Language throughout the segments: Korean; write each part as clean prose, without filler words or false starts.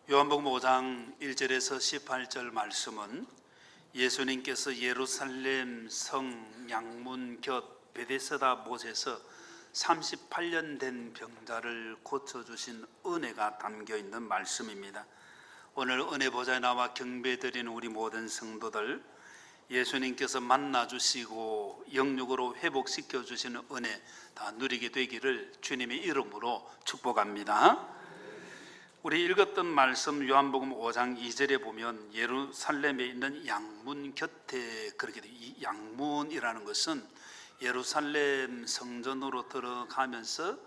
요한복음 5장 1절에서 18절 말씀은 예수님께서 예루살렘 성 양문 곁 베데스다 못에서 38년 된 병자를 고쳐주신 은혜가 담겨있는 말씀입니다. 오늘 은혜 보좌에 나와 경배드리는 우리 모든 성도들, 예수님께서 만나주시고 영육으로 회복시켜주시는 은혜 다 누리게 되기를 주님의 이름으로 축복합니다. 우리 읽었던 말씀 요한복음 5장 2절에 보면 예루살렘에 있는 양문 곁에 그렇게 돼요. 이 양문이라는 것은 예루살렘 성전으로 들어가면서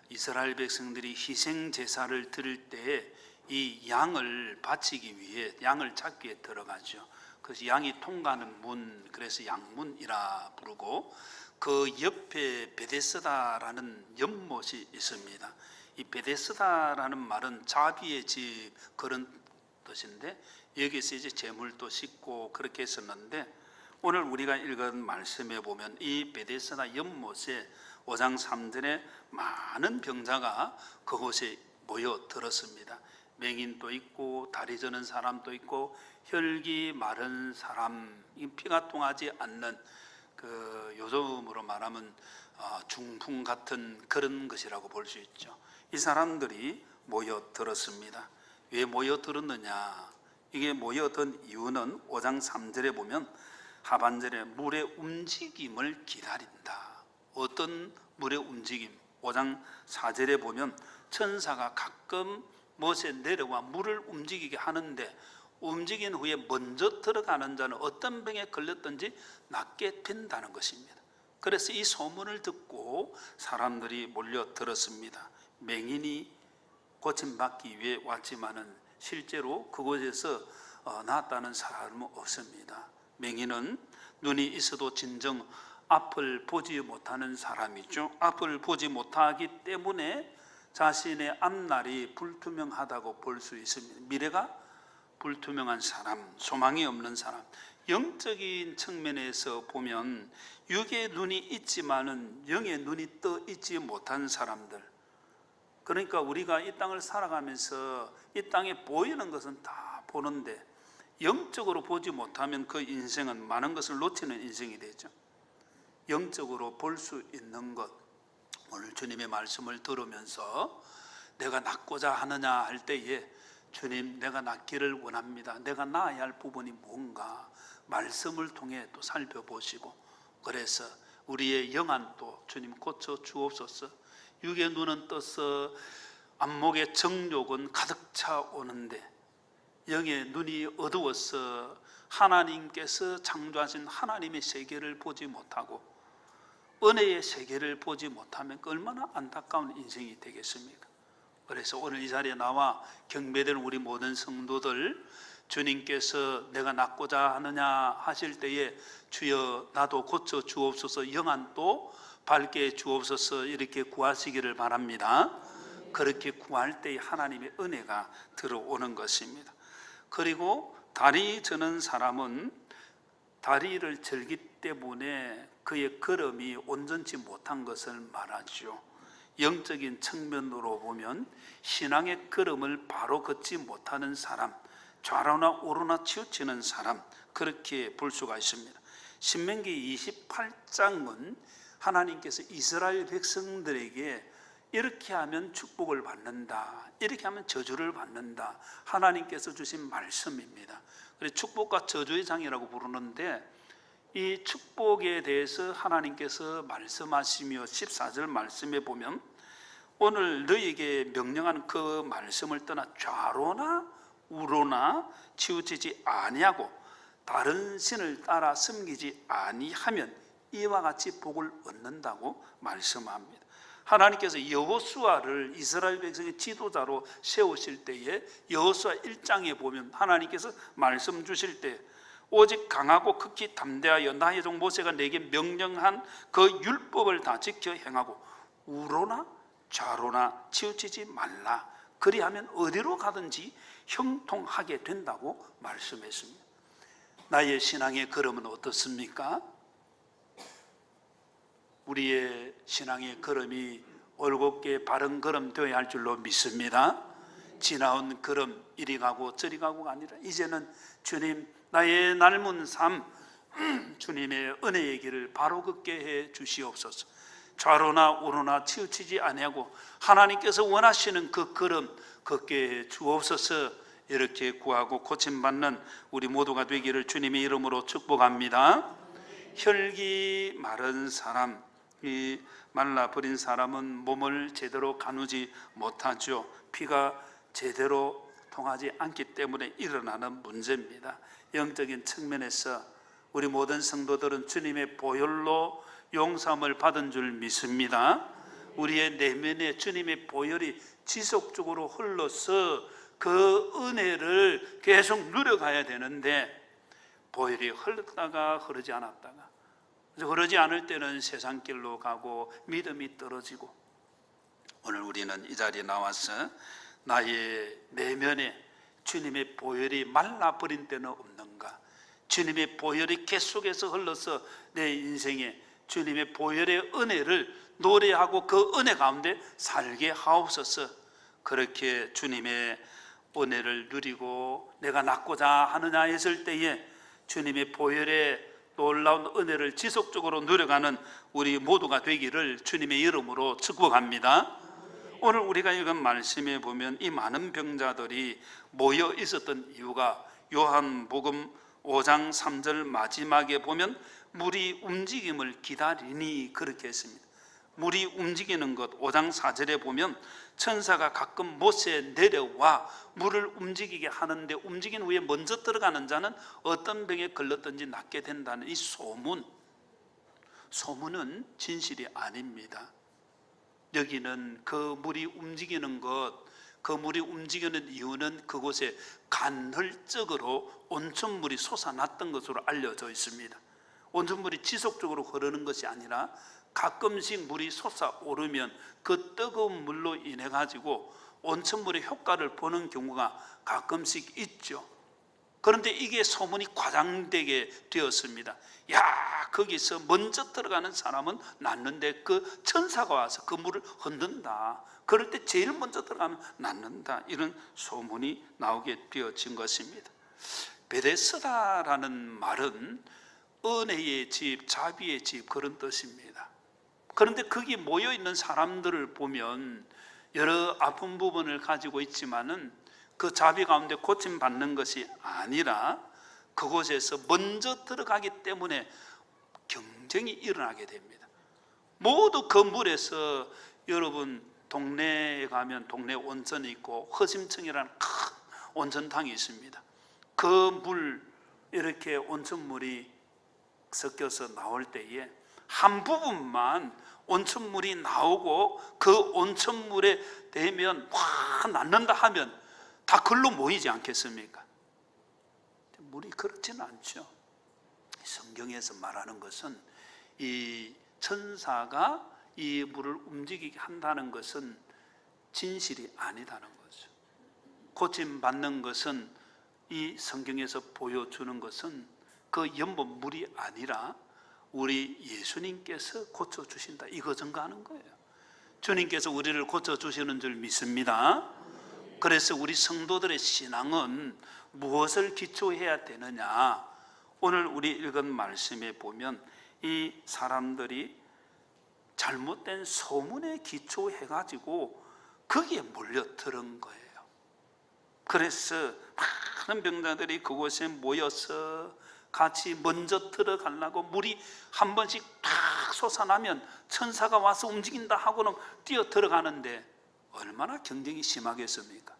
이스라엘 백성들이 희생 제사를 드릴 때에 이 양을 바치기 위해 양을 찾기 위해 들어가죠. 그래서 양이 통과하는 문, 그래서 양문이라 부르고, 그 옆에 베데스다라는 연못이 있습니다. 이 베데스다라는 말은 자비의 집 그런 뜻인데, 여기서 이제 재물도 싣고 그렇게 했었는데, 오늘 우리가 읽은 말씀에 보면 이 베데스다 연못에 5장 3절에 많은 병자가 그곳에 모여들었습니다. 맹인도 있고 다리 저는 사람도 있고 혈기 마른 사람, 피가 통하지 않는 그 요즘으로 말하면 중풍 같은 그런 것이라고 볼 수 있죠. 이 사람들이 모여들었습니다. 왜 모여들었느냐? 이게 모여든 이유는 5장 3절에 보면 하반절에 물의 움직임을 기다린다. 어떤 물의 움직임? 5장 4절에 보면 천사가 가끔 못에 내려와 물을 움직이게 하는데, 움직인 후에 먼저 들어가는 자는 어떤 병에 걸렸든지 낫게 된다는 것입니다. 그래서 이 소문을 듣고 사람들이 몰려들었습니다. 맹인이 고침받기 위해 왔지만은 실제로 그곳에서 나았다는 사람은 없습니다. 맹인은 눈이 있어도 진정 앞을 보지 못하는 사람이죠. 앞을 보지 못하기 때문에 자신의 앞날이 불투명하다고 볼 수 있습니다. 미래가 불투명한 사람, 소망이 없는 사람. 영적인 측면에서 보면 육의 눈이 있지만은 영의 눈이 떠 있지 못한 사람들. 그러니까 우리가 이 땅을 살아가면서 이 땅에 보이는 것은 다 보는데 영적으로 보지 못하면 그 인생은 많은 것을 놓치는 인생이 되죠. 영적으로 볼 수 있는 것, 오늘 주님의 말씀을 들으면서 내가 낫고자 하느냐 할 때에 주님, 내가 낫기를 원합니다. 내가 나아야 할 부분이 뭔가 말씀을 통해 또 살펴보시고, 그래서 우리의 영안도 주님 고쳐 주옵소서. 육의 눈은 떠서 안목의 정욕은 가득 차 오는데 영의 눈이 어두워서 하나님께서 창조하신 하나님의 세계를 보지 못하고 은혜의 세계를 보지 못하면 얼마나 안타까운 인생이 되겠습니까? 그래서 오늘 이 자리에 나와 경배되는 우리 모든 성도들, 주님께서 내가 낫고자 하느냐 하실 때에 주여 나도 고쳐 주옵소서, 영안도 밝게 주옵소서 이렇게 구하시기를 바랍니다. 그렇게 구할 때에 하나님의 은혜가 들어오는 것입니다. 그리고 다리 저는 사람은 다리를 절기 때문에 그의 걸음이 온전치 못한 것을 말하죠. 영적인 측면으로 보면 신앙의 걸음을 바로 걷지 못하는 사람, 좌로나 우로나 치우치는 사람, 그렇게 볼 수가 있습니다. 신명기 28장은 하나님께서 이스라엘 백성들에게 이렇게 하면 축복을 받는다, 이렇게 하면 저주를 받는다, 하나님께서 주신 말씀입니다. 그래서 축복과 저주의 장이라고 부르는데, 이 축복에 대해서 하나님께서 말씀하시며 14절 말씀에 보면 오늘 너희에게 명령한 그 말씀을 떠나 좌로나 우로나 치우치지 아니하고 다른 신을 따라 섬기지 아니하면 이와 같이 복을 얻는다고 말씀합니다. 하나님께서 여호수아를 이스라엘 백성의 지도자로 세우실 때에 여호수아 1장에 보면 하나님께서 말씀 주실 때 오직 강하고 극히 담대하여 나의 종 모세가 내게 명령한 그 율법을 다 지켜 행하고 우로나 좌로나 치우치지 말라, 그리하면 어디로 가든지 형통하게 된다고 말씀했습니다. 나의 신앙의 걸음은 어떻습니까? 우리의 신앙의 걸음이 올곧게 바른 걸음 되어야 할 줄로 믿습니다. 지나온 걸음 이리 가고 저리 가고가 아니라 이제는 주님 나의 낡은 삶 주님의 은혜의 길을 바로 걷게 해 주시옵소서. 좌로나 우로나 치우치지 아니하고 하나님께서 원하시는 그 걸음 걷게 해 주옵소서. 이렇게 구하고 고침받는 우리 모두가 되기를 주님의 이름으로 축복합니다. 혈기 마른 사람, 이 말라버린 사람은 몸을 제대로 가누지 못하죠. 피가 제대로 통하지 않기 때문에 일어나는 문제입니다. 영적인 측면에서 우리 모든 성도들은 주님의 보혈로 용서함을 받은 줄 믿습니다. 우리의 내면에 주님의 보혈이 지속적으로 흘러서 그 은혜를 계속 누려가야 되는데 보혈이 흘렀다가 흐르지 않았다가, 흐르지 않을 때는 세상 길로 가고 믿음이 떨어지고, 오늘 우리는 이 자리에 나와서 나의 내면에 주님의 보혈이 말라버린 때는 없는가, 주님의 보혈이 계속해서 흘러서 내 인생에 주님의 보혈의 은혜를 노래하고 그 은혜 가운데 살게 하옵소서. 그렇게 주님의 은혜를 누리고 내가 낫고자 하느냐 했을 때에 주님의 보혈의 놀라운 은혜를 지속적으로 누려가는 우리 모두가 되기를 주님의 이름으로 축복합니다. 오늘 우리가 읽은 말씀에 보면 이 많은 병자들이 모여 있었던 이유가 요한복음 5장 3절 마지막에 보면 물이 움직임을 기다리니 그렇게 했습니다. 물이 움직이는 것 5장 4절에 보면 천사가 가끔 못에 내려와 물을 움직이게 하는데 움직인 후에 먼저 들어가는 자는 어떤 병에 걸렸든지 낫게 된다는 이 소문은 진실이 아닙니다. 여기는 그 물이 움직이는 것, 그 물이 움직이는 이유는 그곳에 간헐적으로 온천물이 솟아났던 것으로 알려져 있습니다. 온천물이 지속적으로 흐르는 것이 아니라 가끔씩 물이 솟아오르면 그 뜨거운 물로 인해 가지고 온천물의 효과를 보는 경우가 가끔씩 있죠. 그런데 이게 소문이 과장되게 되었습니다. 야, 거기서 먼저 들어가는 사람은 낫는데 그 천사가 와서 그 물을 흔든다. 그럴 때 제일 먼저 들어가면 낫는다. 이런 소문이 나오게 되어진 것입니다. 베데스다라는 말은 은혜의 집, 자비의 집, 그런 뜻입니다. 그런데 거기 모여있는 사람들을 보면 여러 아픈 부분을 가지고 있지만은 그 자비 가운데 고침받는 것이 아니라 그곳에서 먼저 들어가기 때문에 경쟁이 일어나게 됩니다. 모두 그 물에서, 여러분 동네에 가면 동네 온천이 있고 허심층이라는 큰 온천탕이 있습니다. 그 물, 이렇게 온천물이 섞여서 나올 때에 한 부분만 온천물이 나오고 그 온천물에 대면 확 낫는다 하면 다 글로 모이지 않겠습니까? 물이 그렇지는 않죠. 성경에서 말하는 것은 이 천사가 이 물을 움직이게 한다는 것은 진실이 아니다는 거죠. 고침받는 것은, 이 성경에서 보여주는 것은 그 연못 물이 아니라 우리 예수님께서 고쳐주신다, 이거 증거하는 거예요. 주님께서 우리를 고쳐주시는 줄 믿습니다. 그래서 우리 성도들의 신앙은 무엇을 기초해야 되느냐, 오늘 우리 읽은 말씀에 보면 이 사람들이 잘못된 소문에 기초해가지고 거기에 몰려드는 거예요. 그래서 많은 병자들이 그곳에 모여서 같이 먼저 들어가려고 물이 한 번씩 탁 솟아나면 천사가 와서 움직인다 하고는 뛰어 들어가는데 얼마나 경쟁이 심하겠습니까?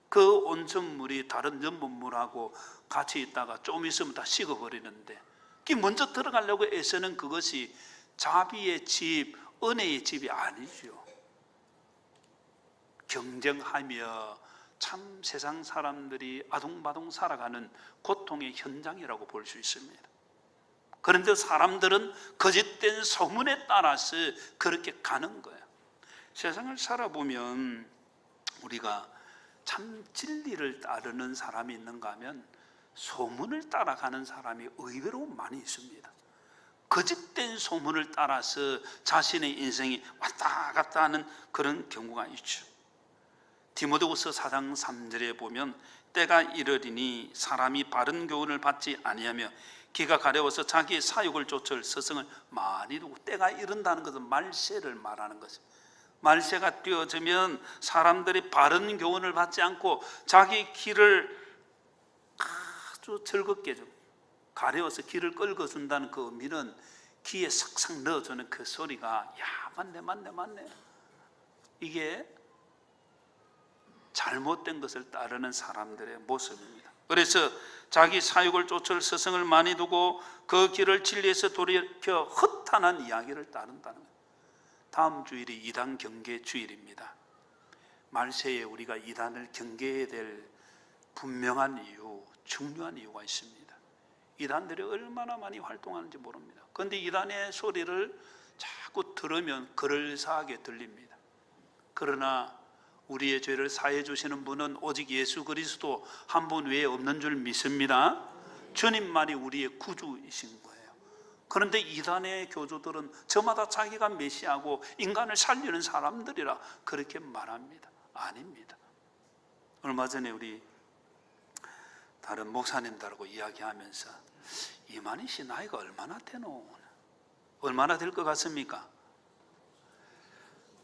그 온천물이 다른 연못물하고 같이 있다가 좀 있으면 다 식어버리는데, 먼저 들어가려고 애쓰는 그것이 자비의 집, 은혜의 집이 아니죠. 경쟁하며 참 세상 사람들이 아둥바둥 살아가는 고통의 현장이라고 볼 수 있습니다. 그런데 사람들은 거짓된 소문에 따라서 그렇게 가는 거예요. 세상을 살아보면 우리가 참 진리를 따르는 사람이 있는가 하면 소문을 따라가는 사람이 의외로 많이 있습니다. 거짓된 소문을 따라서 자신의 인생이 왔다 갔다 하는 그런 경우가 있죠. 디모데후서 4장 3절에 보면 때가 이르리니 사람이 바른 교훈을 받지 아니하며 기가 가려워서 자기의 사욕을 쫓을 스승을 많이 두고, 때가 이른다는 것은 말세를 말하는 것입니다. 말세가 띄어지면 사람들이 바른 교훈을 받지 않고 자기 길을 아주 즐겁게 좀 가려워서 길을 끌어준다는 그 의미는 귀에 싹싹 넣어주는 그 소리가, 야, 맞네, 이게 잘못된 것을 따르는 사람들의 모습입니다. 그래서 자기 사욕을 쫓을 스승을 많이 두고 그 길을 진리에서 돌이켜 허탄한 이야기를 따른다는 거예요. 다음 주일이 이단 경계 주일입니다. 말세에 우리가 이단을 경계해야 될 분명한 이유, 중요한 이유가 있습니다. 이단들이 얼마나 많이 활동하는지 모릅니다. 그런데 이단의 소리를 자꾸 들으면 그럴싸하게 들립니다. 그러나 우리의 죄를 사해 주시는 분은 오직 예수 그리스도 한 분 외에 없는 줄 믿습니다. 주님만이 우리의 구주이신 거예요. 그런데 이단의 교주들은 저마다 자기가 메시아고 인간을 살리는 사람들이라 그렇게 말합니다. 아닙니다. 얼마 전에 우리 다른 목사님들하고 이야기하면서, 이만희 씨 나이가 얼마나 되노? 얼마나 될 것 같습니까?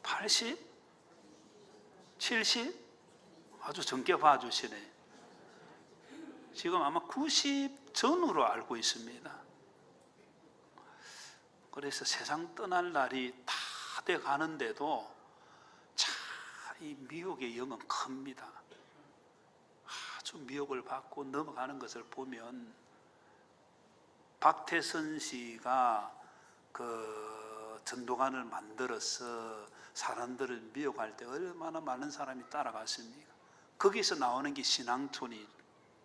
80? 70? 아주 젊게 봐주시네. 지금 아마 90 전후로 알고 있습니다. 그래서 세상 떠날 날이 다 돼 가는데도 참 이 미혹의 영은 큽니다. 아주 미혹을 받고 넘어가는 것을 보면, 박태선 씨가 그 전도관을 만들어서 사람들을 미혹할 때 얼마나 많은 사람이 따라갔습니까? 거기서 나오는 게 신앙촌이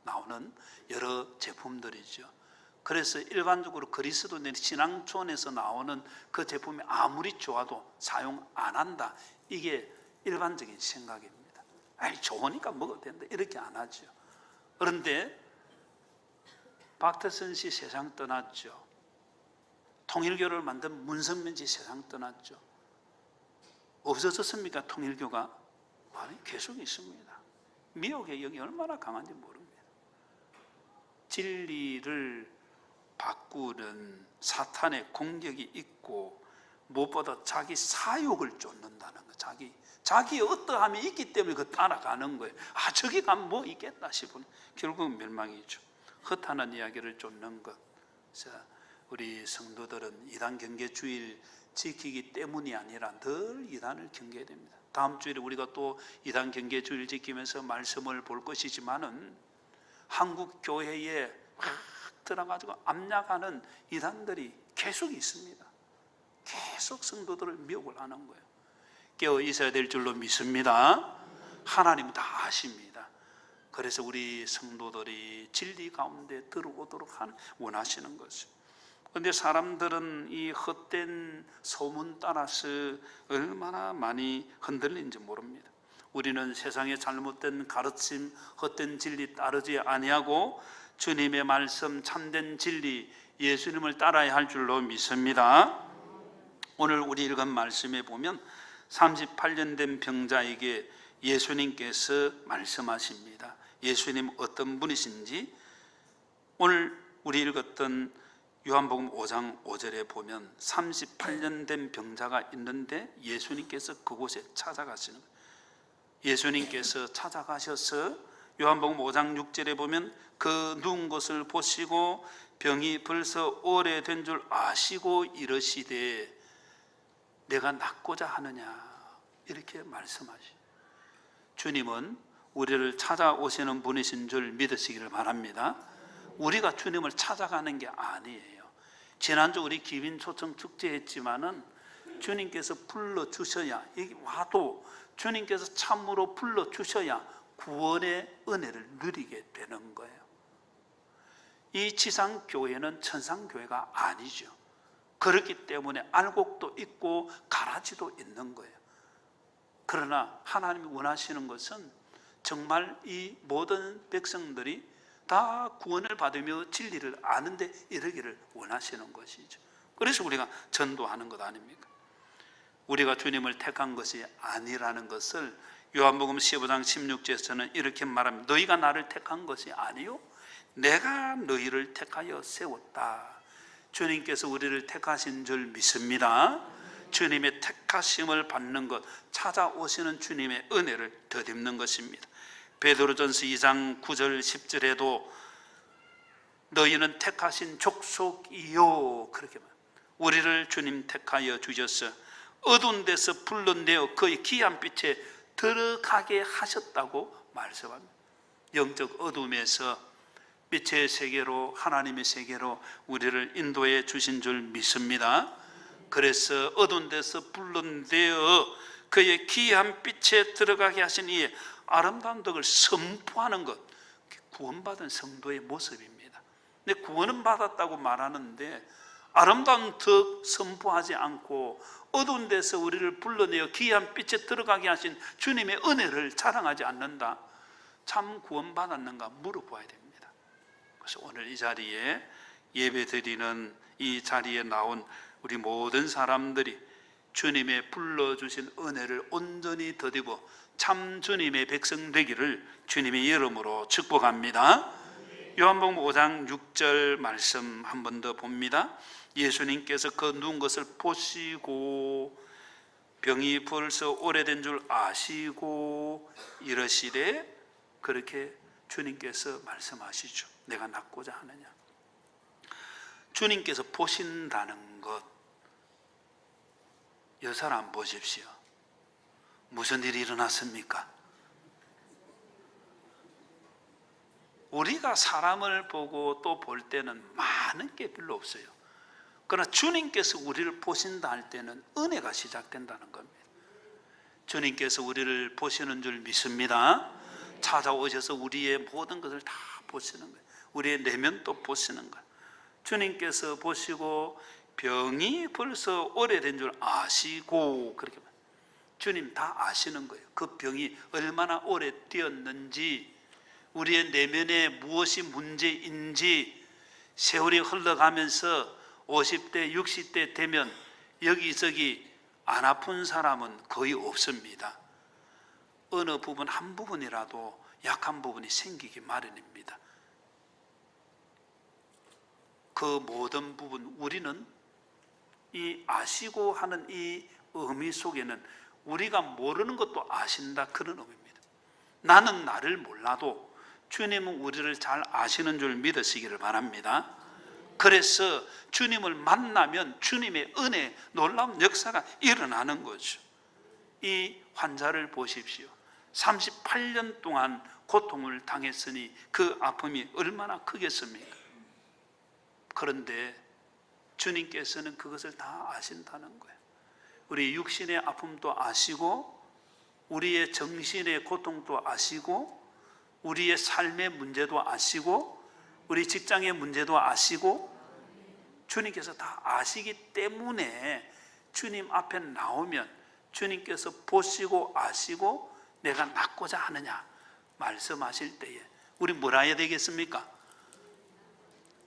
나오는 여러 제품들이죠. 그래서 일반적으로 그리스도인 신앙촌에서 나오는 그 제품이 아무리 좋아도 사용 안 한다, 이게 일반적인 생각입니다. 아니, 좋으니까 먹어도 된다, 이렇게 안 하죠. 그런데 박태선 씨 세상 떠났죠. 통일교를 만든 문성면 씨 세상 떠났죠. 없어졌습니까, 통일교가? 아니, 계속 있습니다. 미혹의 영이 얼마나 강한지 모릅니다. 진리를 바꾸는 사탄의 공격이 있고, 무엇보다 자기 사욕을 쫓는다는 거, 자기의 어떠함이 있기 때문에 그 따라가는 거예요. 아, 저기 가면 뭐 있겠다 싶으면 결국은 멸망이죠. 허탄한 이야기를 쫓는 것. 그래서 우리 성도들은 이단 경계 주일 지키기 때문이 아니라 늘 이단을 경계해야 됩니다. 다음 주일에 우리가 또 이단 경계 주일 지키면서 말씀을 볼 것이지만은, 한국 교회에 막 들어가지고 압력하는 이단들이 계속 있습니다. 계속 성도들을 미혹을 하는 거예요. 깨어 있어야 될 줄로 믿습니다. 하나님은 다 아십니다. 그래서 우리 성도들이 진리 가운데 들어오도록 원하시는 것이죠. 그런데 사람들은 이 헛된 소문 따라서 얼마나 많이 흔들린지 모릅니다. 우리는 세상의 잘못된 가르침, 헛된 진리 따르지 아니하고 주님의 말씀, 참된 진리, 예수님을 따라야 할 줄로 믿습니다. 오늘 우리 읽은 말씀에 보면 38년 된 병자에게 예수님께서 말씀하십니다. 예수님 어떤 분이신지 오늘 우리 읽었던 요한복음 5장 5절에 보면 38년 된 병자가 있는데 예수님께서 그곳에 찾아가시는 거예요. 예수님께서 찾아가셔서 요한복음 5장 6절에 보면 그 누운 것을 보시고 병이 벌써 오래된 줄 아시고 이르시되 내가 낫고자 하느냐, 이렇게 말씀하시죠. 주님은 우리를 찾아오시는 분이신 줄 믿으시기를 바랍니다. 우리가 주님을 찾아가는 게 아니에요. 지난주 우리 기빈 초청 축제 했지만은 주님께서 불러주셔야, 여기 와도 주님께서 참으로 불러주셔야 구원의 은혜를 누리게 되는 거예요. 이 지상교회는 천상교회가 아니죠. 그렇기 때문에 알곡도 있고 가라지도 있는 거예요. 그러나 하나님이 원하시는 것은 정말 이 모든 백성들이 다 구원을 받으며 진리를 아는데 이르기를 원하시는 것이죠. 그래서 우리가 전도하는 것 아닙니까? 우리가 주님을 택한 것이 아니라는 것을 요한복음 15장 16절에서는 이렇게 말합니다. 너희가 나를 택한 것이 아니요 내가 너희를 택하여 세웠다. 주님께서 우리를 택하신 줄 믿습니다. 주님의 택하심을 받는 것, 찾아오시는 주님의 은혜를 덧입는 것입니다. 베드로전서 2장 9절 10절에도 너희는 택하신 족속이요, 그렇게 말합니다. 우리를 주님 택하여 주셔서 어두운 데서 불러내어 그의 귀한 빛에 들어가게 하셨다고 말씀합니다. 영적 어둠에서 빛의 세계로, 하나님의 세계로 우리를 인도해 주신 줄 믿습니다. 그래서 어두운 데서 불러내어 그의 귀한 빛에 들어가게 하신 이 아름다운 덕을 선포하는 것, 구원받은 성도의 모습입니다. 근데 구원은 받았다고 말하는데 아름다운 덕 선포하지 않고 어두운 데서 우리를 불러내어 귀한 빛에 들어가게 하신 주님의 은혜를 자랑하지 않는다. 참 구원받았는가 물어봐야 됩니다. 그래서 오늘 이 자리에 예배드리는 이 자리에 나온 우리 모든 사람들이 주님의 불러주신 은혜를 온전히 덧입어 참 주님의 백성 되기를 주님의 이름으로 축복합니다. 요한복음 5장 6절 말씀 한 번 더 봅니다. 예수님께서 그 누운 것을 보시고 병이 벌써 오래된 줄 아시고 이러시되, 그렇게 주님께서 말씀하시죠. 내가 낫고자 하느냐. 주님께서 보신다는 것, 이 사람 보십시오. 무슨 일이 일어났습니까? 우리가 사람을 보고 또 볼 때는 많은 게 별로 없어요. 그러나 주님께서 우리를 보신다 할 때는 은혜가 시작된다는 겁니다. 주님께서 우리를 보시는 줄 믿습니다. 찾아오셔서 우리의 모든 것을 다 보시는 거예요. 우리의 내면도 보시는 거예요. 주님께서 보시고 병이 벌써 오래된 줄 아시고, 그렇게 말해요. 주님 다 아시는 거예요. 그 병이 얼마나 오래되었는지, 우리의 내면에 무엇이 문제인지. 세월이 흘러가면서 50대, 60대 되면 여기저기 안 아픈 사람은 거의 없습니다. 어느 부분, 한 부분이라도 약한 부분이 생기기 마련입니다. 그 모든 부분, 우리는 이 아시고 하는 이 의미 속에는 우리가 모르는 것도 아신다, 그런 의미입니다. 나는 나를 몰라도 주님은 우리를 잘 아시는 줄 믿으시기를 바랍니다. 그래서 주님을 만나면 주님의 은혜, 놀라운 역사가 일어나는 거죠. 이 환자를 보십시오. 38년 동안 고통을 당했으니 그 아픔이 얼마나 크겠습니까? 그런데 주님께서는 그것을 다 아신다는 거예요. 우리 육신의 아픔도 아시고, 우리의 정신의 고통도 아시고, 우리의 삶의 문제도 아시고, 우리 직장의 문제도 아시고, 주님께서 다 아시기 때문에 주님 앞에 나오면 주님께서 보시고 아시고 내가 낫고자 하느냐 말씀하실 때에 우리 뭐라 해야 되겠습니까?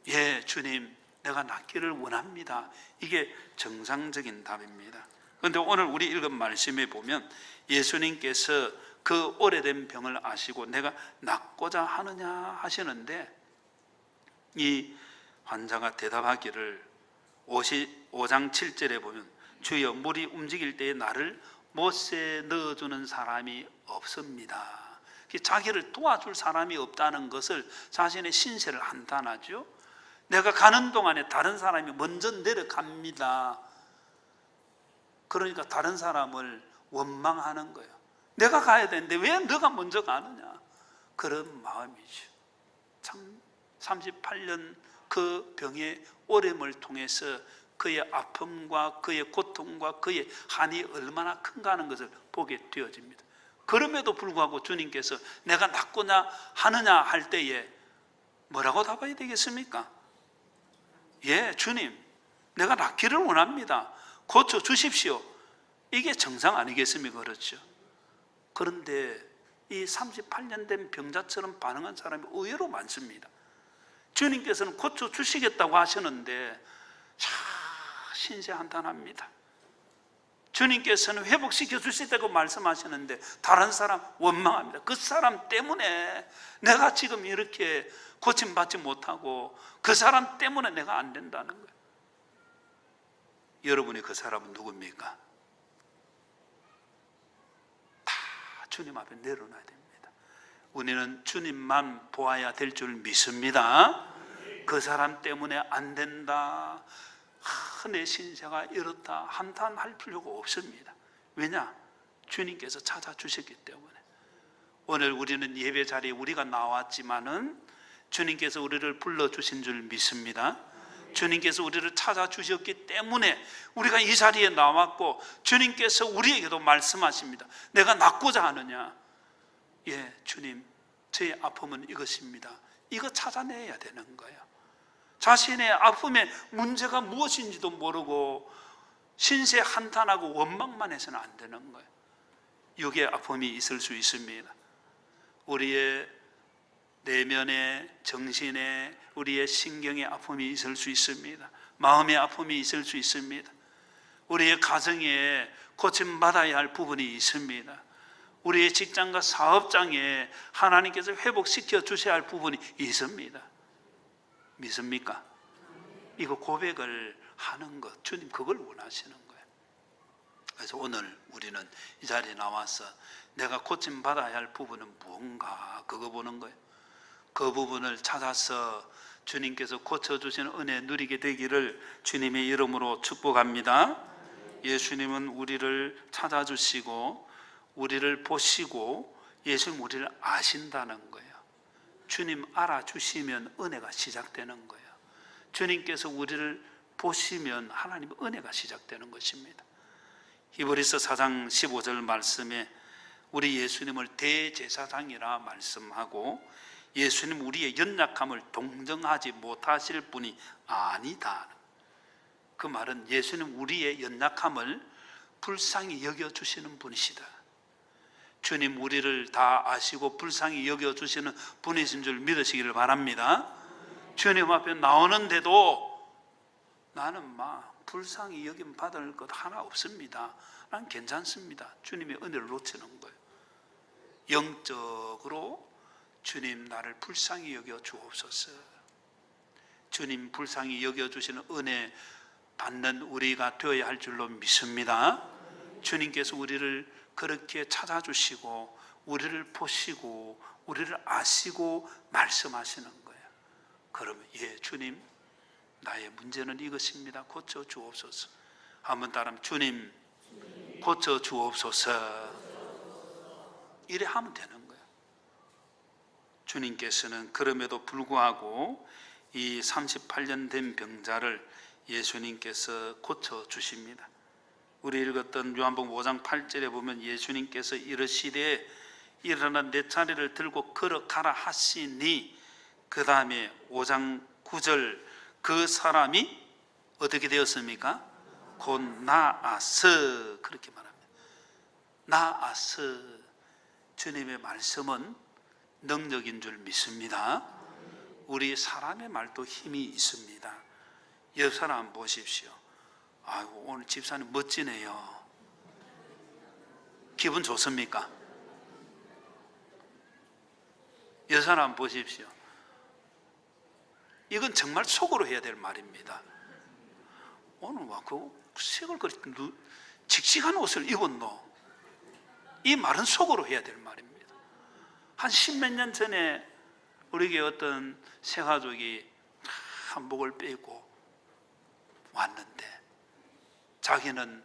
예, 주님 내가 낫기를 원합니다. 이게 정상적인 답입니다. 그런데 오늘 우리 읽은 말씀에 보면 예수님께서 그 오래된 병을 아시고 내가 낫고자 하느냐 하시는데, 이 환자가 대답하기를 55장 7절에 보면 주여 물이 움직일 때에 나를 못에 넣어주는 사람이 없습니다. 자기를 도와줄 사람이 없다는 것을 자신의 신세를 한탄하죠. 내가 가는 동안에 다른 사람이 먼저 내려갑니다. 그러니까 다른 사람을 원망하는 거예요. 내가 가야 되는데 왜 너가 먼저 가느냐, 그런 마음이죠. 참 38년 그 병의 오렘을 통해서 그의 아픔과 그의 고통과 그의 한이 얼마나 큰가 하는 것을 보게 되어집니다. 그럼에도 불구하고 주님께서 내가 낫고자 하느냐 할 때에 뭐라고 답해야 되겠습니까? 예, 주님 내가 낫기를 원합니다. 고쳐주십시오. 이게 정상 아니겠습니까? 그렇죠. 그런데 이 38년 된 병자처럼 반응한 사람이 의외로 많습니다. 주님께서는 고쳐주시겠다고 하시는데 신세한탄합니다. 주님께서는 회복시켜 주시다고 말씀하시는데 다른 사람 원망합니다. 그 사람 때문에 내가 지금 이렇게 고침받지 못하고 그 사람 때문에 내가 안 된다는 거예요. 여러분이 그 사람은 누굽니까? 다 주님 앞에 내려놔야 됩니다. 우리는 주님만 보아야 될 줄 믿습니다. 그 사람 때문에 안 된다, 내 신세가 이렇다 한탄할 필요가 없습니다. 왜냐? 주님께서 찾아주셨기 때문에. 오늘 우리는 예배 자리에 우리가 나왔지만은 주님께서 우리를 불러주신 줄 믿습니다. 주님께서 우리를 찾아주셨기 때문에 우리가 이 자리에 나왔고, 주님께서 우리에게도 말씀하십니다. 내가 낫고자 하느냐? 예, 주님, 저의 아픔은 이것입니다. 이거 찾아내야 되는 거예요. 자신의 아픔의 문제가 무엇인지도 모르고 신세 한탄하고 원망만 해서는 안 되는 거예요. 육의 아픔이 있을 수 있습니다. 우리의 내면의, 정신의, 우리의 신경의 아픔이 있을 수 있습니다. 마음의 아픔이 있을 수 있습니다. 우리의 가정에 고침받아야 할 부분이 있습니다. 우리의 직장과 사업장에 하나님께서 회복시켜 주셔야 할 부분이 있습니다. 믿습니까? 이거 고백을 하는 것, 주님 그걸 원하시는 거예요. 그래서 오늘 우리는 이 자리에 나와서 내가 고침받아야 할 부분은 무언가, 그거 보는 거예요. 그 부분을 찾아서 주님께서 고쳐주시는 은혜 누리게 되기를 주님의 이름으로 축복합니다. 예수님은 우리를 찾아주시고 우리를 보시고 예수님 우리를 아신다는 거예요. 주님 알아주시면 은혜가 시작되는 거예요. 주님께서 우리를 보시면 하나님의 은혜가 시작되는 것입니다. 히브리서 4장 15절 말씀에 우리 예수님을 대제사장이라 말씀하고, 예수님 우리의 연약함을 동정하지 못하실 분이 아니다. 그 말은 예수님 우리의 연약함을 불쌍히 여겨주시는 분이시다. 주님 우리를 다 아시고 불쌍히 여겨주시는 분이신 줄 믿으시기를 바랍니다. 주님 앞에 나오는데도 나는 막 불쌍히 여김 받을 것 하나 없습니다. 난 괜찮습니다. 주님의 은혜를 놓치는 거예요. 영적으로 주님 나를 불쌍히 여겨 주옵소서. 주님 불쌍히 여겨주시는 은혜 받는 우리가 되어야 할 줄로 믿습니다. 주님께서 우리를 그렇게 찾아주시고 우리를 보시고 우리를 아시고 말씀하시는 거예요. 그러면 예, 주님 나의 문제는 이것입니다. 고쳐 주옵소서. 한번 따라하면 주님 고쳐 주옵소서. 이래 하면 되는 거예요. 주님께서는 그럼에도 불구하고 이 38년 된 병자를 예수님께서 고쳐 주십니다. 우리 읽었던 요한복음 5장 8절에 보면 예수님께서 이르시되 일어나 내 자리를 들고 걸어가라 하시니, 그 다음에 5장 9절 그 사람이 어떻게 되었습니까? 곧 나아서, 그렇게 말합니다. 나아서. 주님의 말씀은 능력인 줄 믿습니다. 우리 사람의 말도 힘이 있습니다. 옆 사람 보십시오. 아이고 오늘 집사님 멋지네요. 기분 좋습니까? 옆 사람 보십시오. 이건 정말 속으로 해야 될 말입니다. 오늘 와 그 색을 그렇게 칙칙한 옷을 입었노. 이 말은 속으로 해야 될 말입니다. 한 십몇 년 전에 우리에게 어떤 새가족이 한복을 빼고 왔는데, 자기는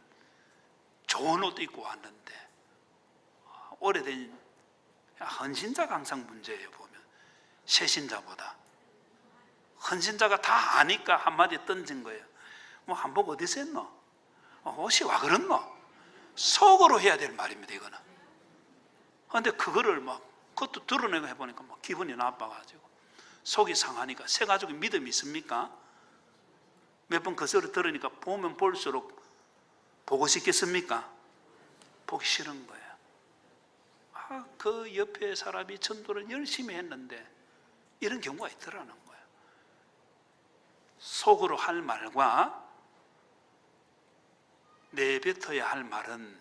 좋은 옷 입고 왔는데, 오래된 헌신자가 항상 문제예요. 보면 새신자보다 헌신자가 다 아니까 한마디 던진 거예요. 뭐 한복 어디서 했노? 옷이 와 그렇노? 속으로 해야 될 말입니다. 이거는. 그런데 그거를 막 그것도 드러내고 해보니까 막 기분이 나빠가지고 속이 상하니까. 새 가족이 믿음이 있습니까? 몇 번 그 소리 들으니까 보면 볼수록 보고 싶겠습니까? 보기 싫은 거예요. 그 옆에 사람이 전도를 열심히 했는데 이런 경우가 있더라는 거예요. 속으로 할 말과 내뱉어야 할 말은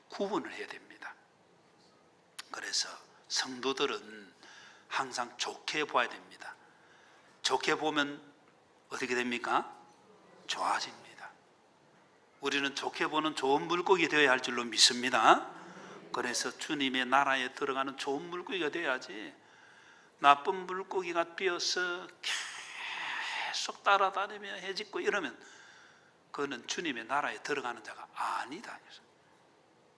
구분을 해야 됩니다. 그래서 성도들은 항상 좋게 봐야 됩니다. 좋게 보면 어떻게 됩니까? 좋아집니다. 우리는 좋게 보는 좋은 물고기 되어야 할 줄로 믿습니다. 그래서 주님의 나라에 들어가는 좋은 물고기가 돼야지, 나쁜 물고기가 뛰어서 계속 따라다니며 해짓고 이러면 그거는 주님의 나라에 들어가는 자가 아니다.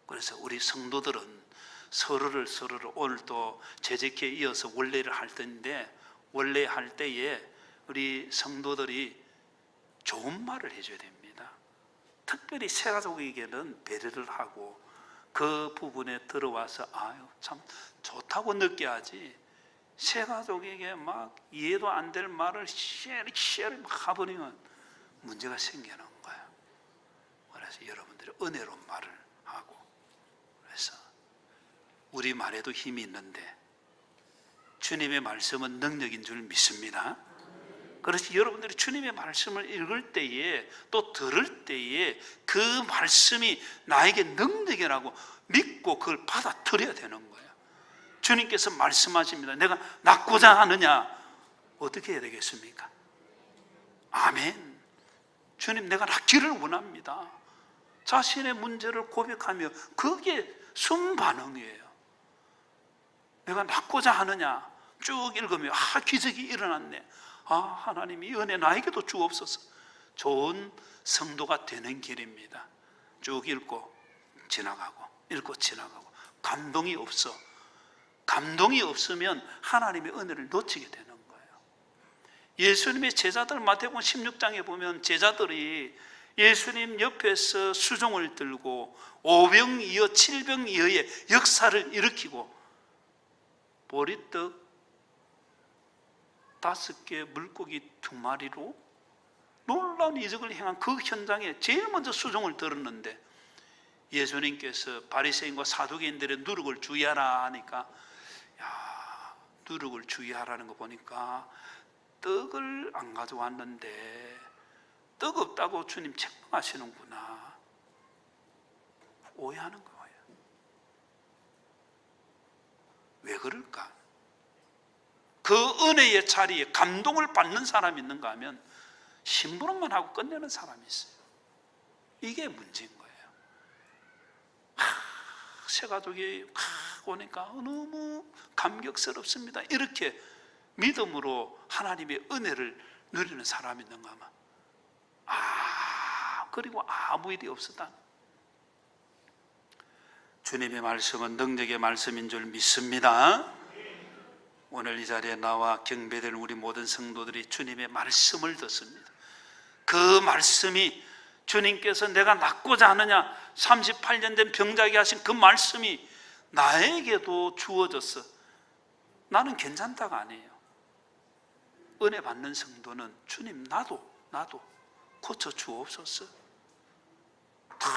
그래서 우리 성도들은 서로를 오늘 또 재직기에 이어서 원례를 할 텐데, 원례 할 때에 우리 성도들이 좋은 말을 해줘야 됩니다. 특별히 새가족에게는 배려를 하고 그 부분에 들어와서 아유 참 좋다고 느껴야지, 새가족에게 막 이해도 안 될 말을 쉐리 막 해버리면 문제가 생기는 거예요. 그래서 여러분들이 은혜로운 말을 하고, 그래서 우리 말에도 힘이 있는데 주님의 말씀은 능력인 줄 믿습니다. 그래서 여러분들이 주님의 말씀을 읽을 때에 또 들을 때에 그 말씀이 나에게 능력이라고 믿고 그걸 받아들여야 되는 거예요. 주님께서 말씀하십니다. 내가 낫고자 하느냐? 어떻게 해야 되겠습니까? 아멘. 주님, 내가 낫기를 원합니다. 자신의 문제를 고백하며 그게 순반응이에요. 내가 낫고자 하느냐? 쭉 읽으며 기적이 일어났네. 하나님이 은혜 나에게도 주옵소서. 좋은 성도가 되는 길입니다. 쭉 읽고 지나가고 읽고 지나가고. 감동이 없어. 감동이 없으면 하나님의 은혜를 놓치게 되는 거예요. 예수님의 제자들, 마태복음 16장에 보면 제자들이 예수님 옆에서 수종을 들고 5병이어 7병이어의 역사를 일으키고 보리떡 5개 물고기 2마리로 놀라운 이적을 행한 그 현장에 제일 먼저 수종을 들었는데, 예수님께서 바리새인과 사두개인들의 누룩을 주의하라 하니까, 야, 누룩을 주의하라는 거 보니까 떡을 안 가져왔는데 떡 없다고 주님 책망하시는구나. 오해하는 거예요. 왜 그럴까? 그 은혜의 자리에 감동을 받는 사람이 있는가 하면 심부름만 하고 끝내는 사람이 있어요. 이게 문제인 거예요. 새 가족이 오니까 너무 감격스럽습니다. 이렇게 믿음으로 하나님의 은혜를 누리는 사람이 있는가 하면 그리고 아무 일이 없었다. 주님의 말씀은 능력의 말씀인 줄 믿습니다. 오늘 이 자리에 나와 경배될 우리 모든 성도들이 주님의 말씀을 듣습니다. 그 말씀이 주님께서 내가 낫고자 하느냐 38년 된 병자에게 하신 그 말씀이 나에게도 주어졌어. 나는 괜찮다가 아니에요. 은혜 받는 성도는 주님 나도 고쳐 주옵소서. 다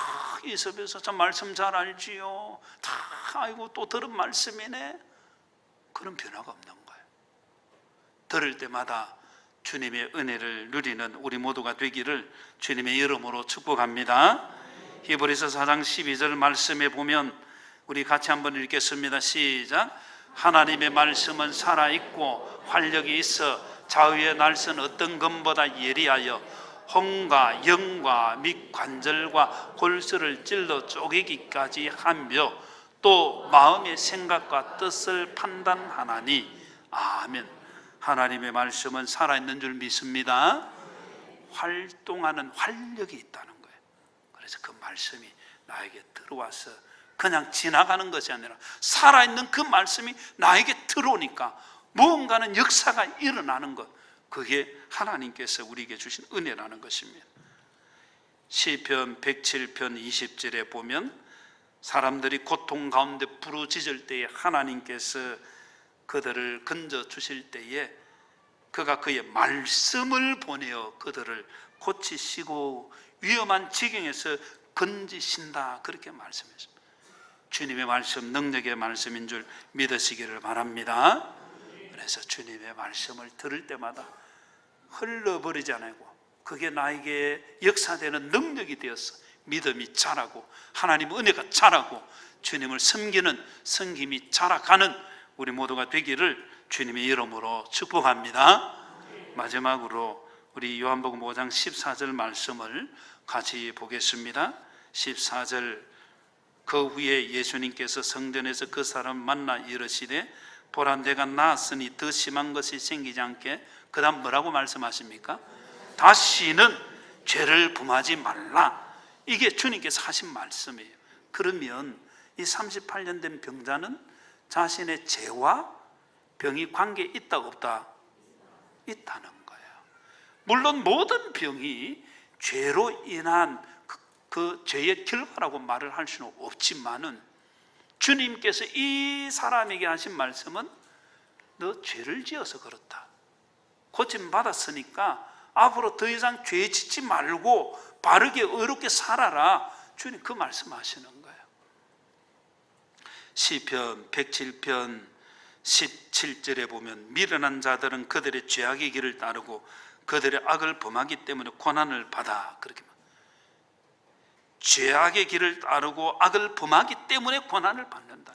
있으면서 저 말씀 잘 알지요. 다 아이고 또 들은 말씀이네. 그런 변화가 없는 거예요. 들을 때마다 주님의 은혜를 누리는 우리 모두가 되기를 주님의 이름으로 축복합니다. 히브리서 4장 12절 말씀에 보면 우리 같이 한번 읽겠습니다. 시작. 하나님의 말씀은 살아있고 활력이 있어 좌우의 날선 어떤 검보다 예리하여 혼과 영과 및 관절과 골수를 찔러 쪼개기까지 하며 또 마음의 생각과 뜻을 판단하나니. 아멘. 하나님의 말씀은 살아있는 줄 믿습니다. 활동하는 활력이 있다는 거예요. 그래서 그 말씀이 나에게 들어와서 그냥 지나가는 것이 아니라 살아있는 그 말씀이 나에게 들어오니까 무언가는 역사가 일어나는 것, 그게 하나님께서 우리에게 주신 은혜라는 것입니다. 시편 107편 20절에 보면 사람들이 고통 가운데 부르짖을 때에 하나님께서 그들을 건져 주실 때에 그가 그의 말씀을 보내어 그들을 고치시고 위험한 지경에서 건지신다, 그렇게 말씀했습니다. 주님의 말씀 능력의 말씀인 줄 믿으시기를 바랍니다. 그래서 주님의 말씀을 들을 때마다 흘러버리지 않고 그게 나에게 역사되는 능력이 되어서 믿음이 자라고 하나님 은혜가 자라고 주님을 섬기는 섬김이 자라가는 우리 모두가 되기를 주님의 이름으로 축복합니다. 마지막으로 우리 요한복음 5장 14절 말씀을 같이 보겠습니다. 14절 그 후에 예수님께서 성전에서 그 사람 만나 이르시되 보라 내가 나았으니 더 심한 것이 생기지 않게. 그 다음 뭐라고 말씀하십니까? 다시는 죄를 범하지 말라. 이게 주님께서 하신 말씀이에요. 그러면 이 38년 된 병자는 자신의 죄와 병이 관계 있다 없다? 있다는 거예요. 물론 모든 병이 죄로 인한 그 죄의 결과라고 말을 할 수는 없지만은 주님께서 이 사람에게 하신 말씀은 너 죄를 지어서 그렇다. 고침 받았으니까 앞으로 더 이상 죄 짓지 말고 바르게 의롭게 살아라. 주님 그 말씀하시는 거예요. 시편 107편 17절에 보면 미련한 자들은 그들의 죄악의 길을 따르고 그들의 악을 범하기 때문에 고난을 받아. 그렇게 죄악의 길을 따르고 악을 범하기 때문에 고난을 받는다.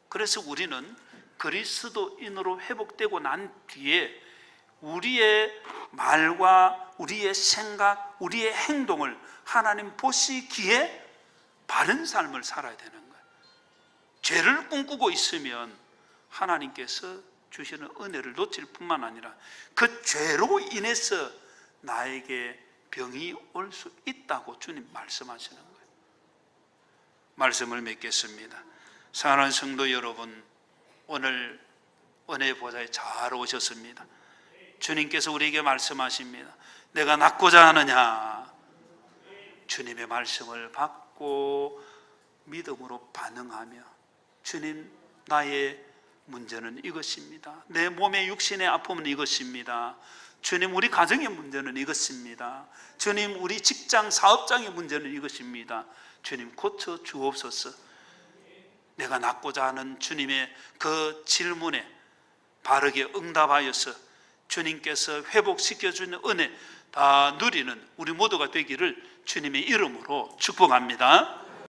그래서 우리는 그리스도인으로 회복되고 난 뒤에 우리의 말과 우리의 생각, 우리의 행동을 하나님 보시기에 바른 삶을 살아야 되는 거예요. 죄를 꿈꾸고 있으면 하나님께서 주시는 은혜를 놓칠 뿐만 아니라 그 죄로 인해서 나에게 병이 올 수 있다고 주님 말씀하시는 거예요. 말씀을 맺겠습니다. 사랑하는 성도 여러분, 오늘 은혜의 보좌에 잘 오셨습니다. 주님께서 우리에게 말씀하십니다. 내가 낫고자 하느냐? 주님의 말씀을 받고 믿음으로 반응하며 주님 나의 문제는 이것입니다. 내 몸의 육신의 아픔은 이것입니다. 주님 우리 가정의 문제는 이것입니다. 주님 우리 직장 사업장의 문제는 이것입니다. 주님 고쳐 주옵소서. 내가 낫고자 하는 주님의 그 질문에 바르게 응답하여서 주님께서 회복시켜주는 은혜 다 누리는 우리 모두가 되기를 주님의 이름으로 축복합니다.